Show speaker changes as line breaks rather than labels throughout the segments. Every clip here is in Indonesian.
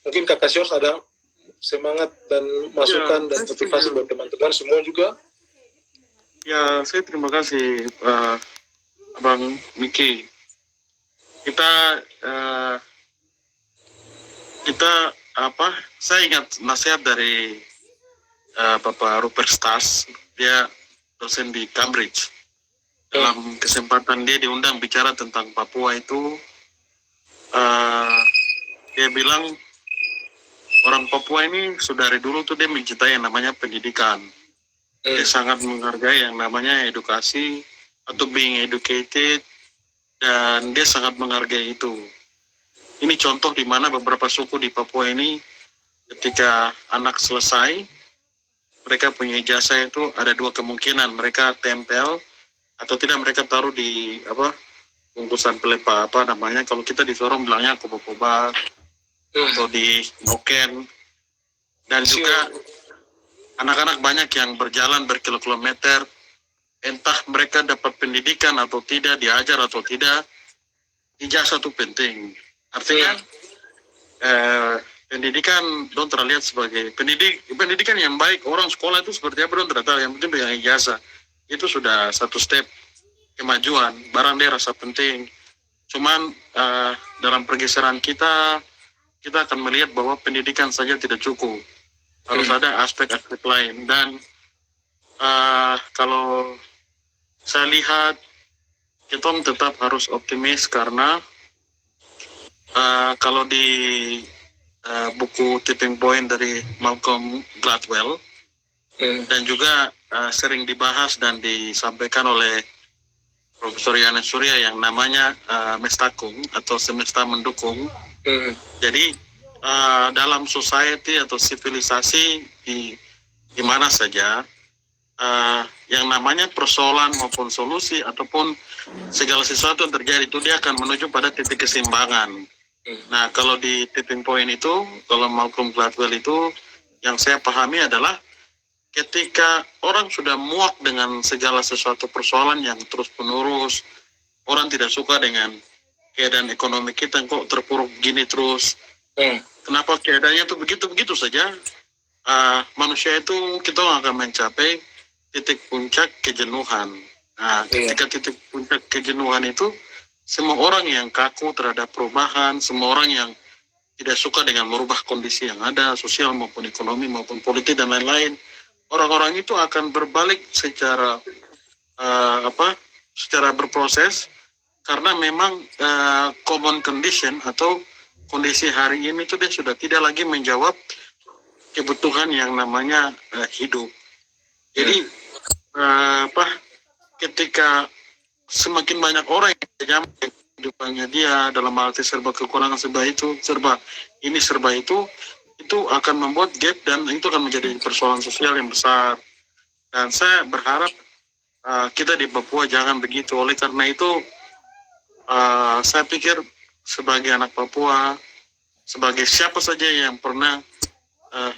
Mungkin Kakak Syors ada semangat dan masukan dan motivasi buat teman-teman semua juga.
Ya, saya terima kasih Abang Miki. Kita saya ingat nasihat dari Bapak Rupert Stas. Dia dosen di Cambridge. Dalam kesempatan dia diundang bicara tentang Papua itu, dia bilang orang Papua ini sudah dari dulu tuh dia mencintai yang namanya pendidikan. Dia sangat menghargai yang namanya edukasi atau being educated, dan dia sangat menghargai itu. Ini contoh di mana beberapa suku di Papua ini ketika anak selesai, mereka punya ijazah itu ada dua kemungkinan, mereka tempel atau tidak mereka taruh di bungkusan pelepa kalau kita di Sorong bilangnya koba-koba atau di noken. Dan juga anak-anak banyak yang berjalan berkilo-kilometer, entah mereka dapat pendidikan atau tidak, diajar atau tidak, ijazah itu penting. Artinya pendidikan dong terlihat sebagai pendidikan yang baik. Orang sekolah itu seperti apa dong ternyata, yang penting dengan ijazah itu sudah satu step kemajuan. Barang dia rasa penting. Cuman dalam pergeseran kita akan melihat bahwa pendidikan saja tidak cukup. Harus ada aspek-aspek lain. Dan kalau saya lihat, kita tetap harus optimis karena kalau di buku Tipping Point dari Malcolm Gladwell dan juga sering dibahas dan disampaikan oleh Profesor Yana Surya yang namanya Mestakung atau semesta mendukung. Jadi dalam society atau sivilisasi di mana saja yang namanya persoalan maupun solusi ataupun segala sesuatu yang terjadi itu dia akan menuju pada titik keseimbangan. Nah, kalau di tipping point itu, kalau Malcolm Gladwell itu, yang saya pahami adalah ketika orang sudah muak dengan segala sesuatu persoalan yang terus-menerus, orang tidak suka dengan keadaan ekonomi kita kok terpuruk gini terus. Kenapa keadaannya itu begitu-begitu saja? Manusia itu kita akan mencapai titik puncak kejenuhan. Nah, ketika titik puncak kejenuhan itu, semua orang yang kaku terhadap perubahan, semua orang yang tidak suka dengan merubah kondisi yang ada, sosial maupun ekonomi maupun politik dan lain-lain, orang-orang itu akan berbalik secara secara berproses, karena memang common condition atau kondisi hari ini itu dia sudah tidak lagi menjawab kebutuhan yang namanya hidup. Jadi ketika semakin banyak orang yang nyaman kehidupannya dia dalam arti serba kekurangan, serba itu akan membuat gap dan itu akan menjadi persoalan sosial yang besar. Dan saya berharap kita di Papua jangan begitu. Oleh karena itu saya pikir sebagai anak Papua, sebagai siapa saja yang pernah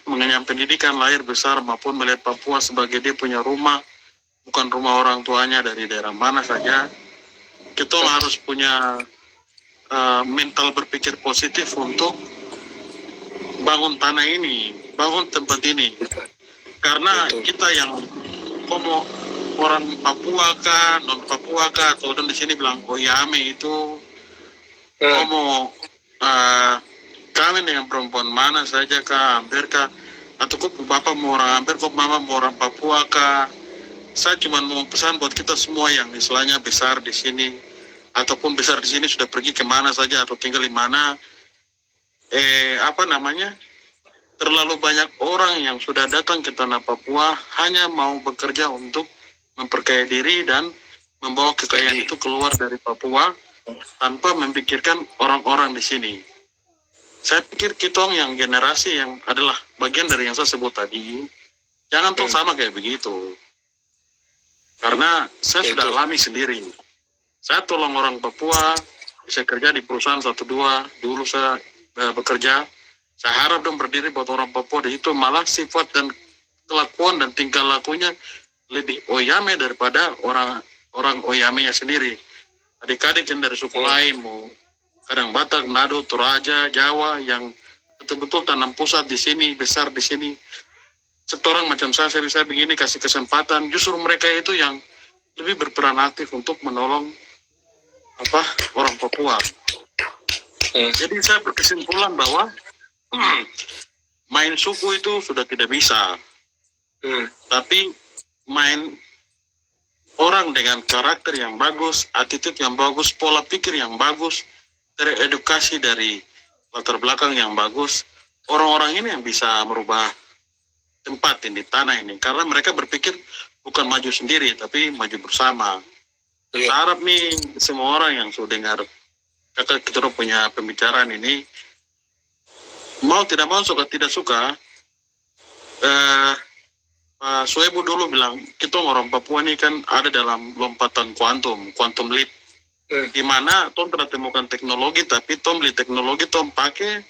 mengenyam pendidikan, lahir besar maupun melihat Papua sebagai dia punya rumah, bukan rumah orang tuanya dari daerah mana saja, kita harus punya mental berpikir positif untuk bangun tanah ini, bangun tempat ini. Karena kita yang mau orang Papua kah, non Papua kah, atau di sini bilang Oyame itu mau kawin dengan perempuan mana saja kah, hampir kah, atau kok bapak mau orang hampir, kok mama mau orang Papua kah. Saya cuma mau pesan buat kita semua yang istilahnya besar di sini ataupun besar di sini sudah pergi kemana saja atau tinggal di mana, terlalu banyak orang yang sudah datang ke tanah Papua hanya mau bekerja untuk memperkaya diri dan membawa kekayaan itu keluar dari Papua tanpa memikirkan orang-orang di sini. Saya pikir kita yang generasi yang adalah bagian dari yang saya sebut tadi, jangan tuh sama kayak begitu. Karena saya sudah alami sendiri. Saya tolong orang Papua, bisa kerja di perusahaan 1-2, dulu saya bekerja. Saya harap dong berdiri buat orang Papua di situ, malah sifat dan kelakuan dan tingkah lakunya lebih Oyame daripada orang Oyame-nya sendiri. Adik-adik yang dari suku lain, mau kadang Batak, Nado, Toraja, Jawa, yang betul-betul tanam pusat di sini, besar di sini. Setorang macam saya begini kasih kesempatan, justru mereka itu yang lebih berperan aktif untuk menolong orang Papua. Jadi saya berkesimpulan bahwa main suku itu sudah tidak bisa, tapi main orang dengan karakter yang bagus, attitude yang bagus, pola pikir yang bagus, teredukasi dari latar belakang yang bagus, orang-orang ini yang bisa merubah tempat ini, tanah ini, karena mereka berpikir bukan maju sendiri tapi maju bersama. Saya harap nih semua orang yang sudah dengar kakak kita punya pembicaraan ini, mau tidak mau, suka tidak suka, Pak Suebu dulu bilang kita orang Papua ini kan ada dalam lompatan quantum leap, di mana tom pernah temukan teknologi, tapi tom beli teknologi, tom pakai,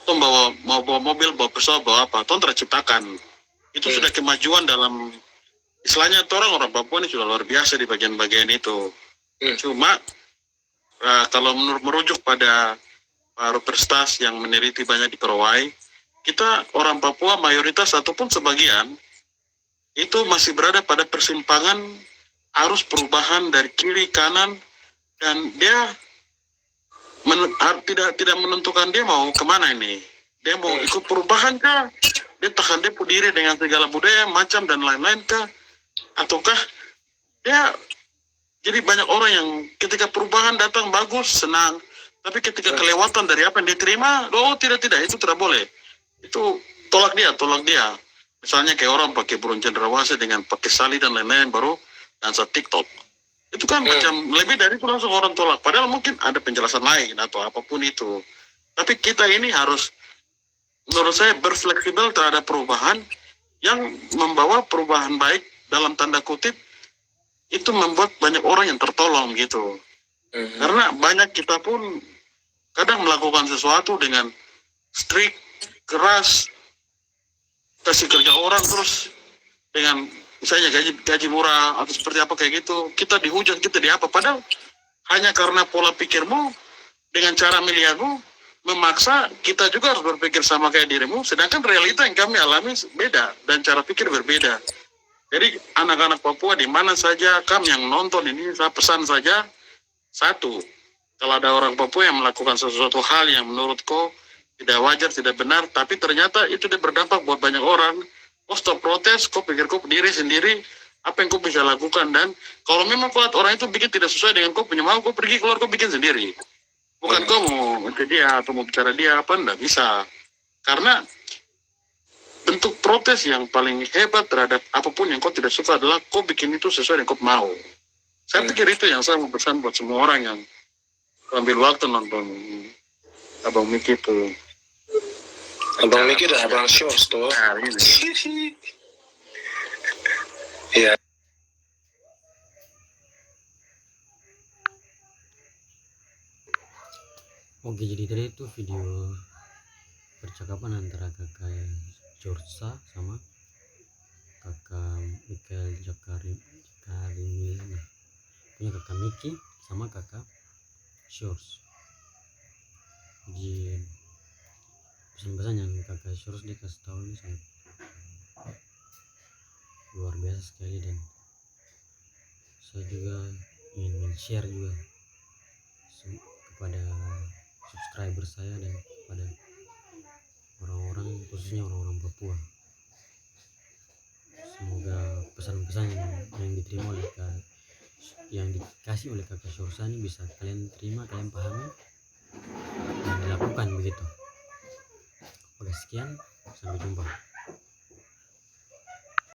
tom mau bawa mobil, bawa pesawat, bawa apa, tom terciptakan. Itu sudah kemajuan dalam, istilahnya orang Papua ini sudah luar biasa di bagian-bagian itu. Cuma kalau merujuk pada Pak Rupert Stas yang meneliti banyak di Korowai, kita orang Papua mayoritas ataupun sebagian itu masih berada pada persimpangan arus perubahan dari kiri kanan, dan dia tidak menentukan dia mau kemana ini. Dia mau ikut perubahan kah? Dia tahan dia diri dengan segala budaya macam dan lain-lain kah? Ataukah dia, jadi banyak orang yang ketika perubahan datang bagus, senang, tapi ketika kelewatan dari apa yang dia terima, tidak, itu tidak boleh. Itu tolak dia. Misalnya kayak orang pakai burung cendrawasih dengan pakai sali dan lain-lain baru dansa TikTok. Itu kan macam lebih dari itu langsung orang tolak. Padahal mungkin ada penjelasan lain atau apapun itu. Tapi kita ini harus, menurut saya, berfleksibel terhadap perubahan yang membawa perubahan baik dalam tanda kutip, itu membuat banyak orang yang tertolong gitu. Karena banyak kita pun kadang melakukan sesuatu dengan strict, keras, kasih kerja orang terus dengan misalnya gaji murah atau seperti apa kayak gitu, kita dihujat, kita diapa, padahal hanya karena pola pikirmu dengan cara melihatmu memaksa kita juga harus berpikir sama kayak dirimu, sedangkan realita yang kami alami beda dan cara pikir berbeda. Jadi anak-anak Papua di mana saja kami yang nonton ini, saya pesan saja satu, kalau ada orang Papua yang melakukan sesuatu hal yang menurutku tidak wajar, tidak benar, tapi ternyata itu dia berdampak buat banyak orang, stop protes, kau pikir kau berdiri sendiri, apa yang kau bisa lakukan, dan kalau memang kau lihat orang itu bikin tidak sesuai dengan kau punya mau, kau pergi keluar, kau bikin sendiri. Bukan kau mau ke dia atau mau bicara dia apa, enggak bisa. Karena bentuk protes yang paling hebat terhadap apapun yang kau tidak suka adalah kau bikin itu sesuai dengan kau mau. Saya pikir itu yang saya mau pesan buat semua orang yang ambil waktu nonton Abang Miki itu.
Abang Miki dan Abang Shores tuh. Iya.
Oke, jadi tadi itu video percakapan antara kakak Jorsa sama kakak Michael Jakarimilana, punya kakak Miki sama kakak Shores. Jadi pesan-pesan yang kakak Shores dikasih tahu ini sangat luar biasa sekali, dan saya juga ingin men-share juga kepada subscriber saya dan kepada orang-orang, khususnya orang-orang Papua. Semoga pesan-pesan yang diterima oleh yang dikasih oleh kakak Shorsa ini bisa kalian terima, kalian pahami dan dilakukan begitu. Oke, sekian, sampai jumpa.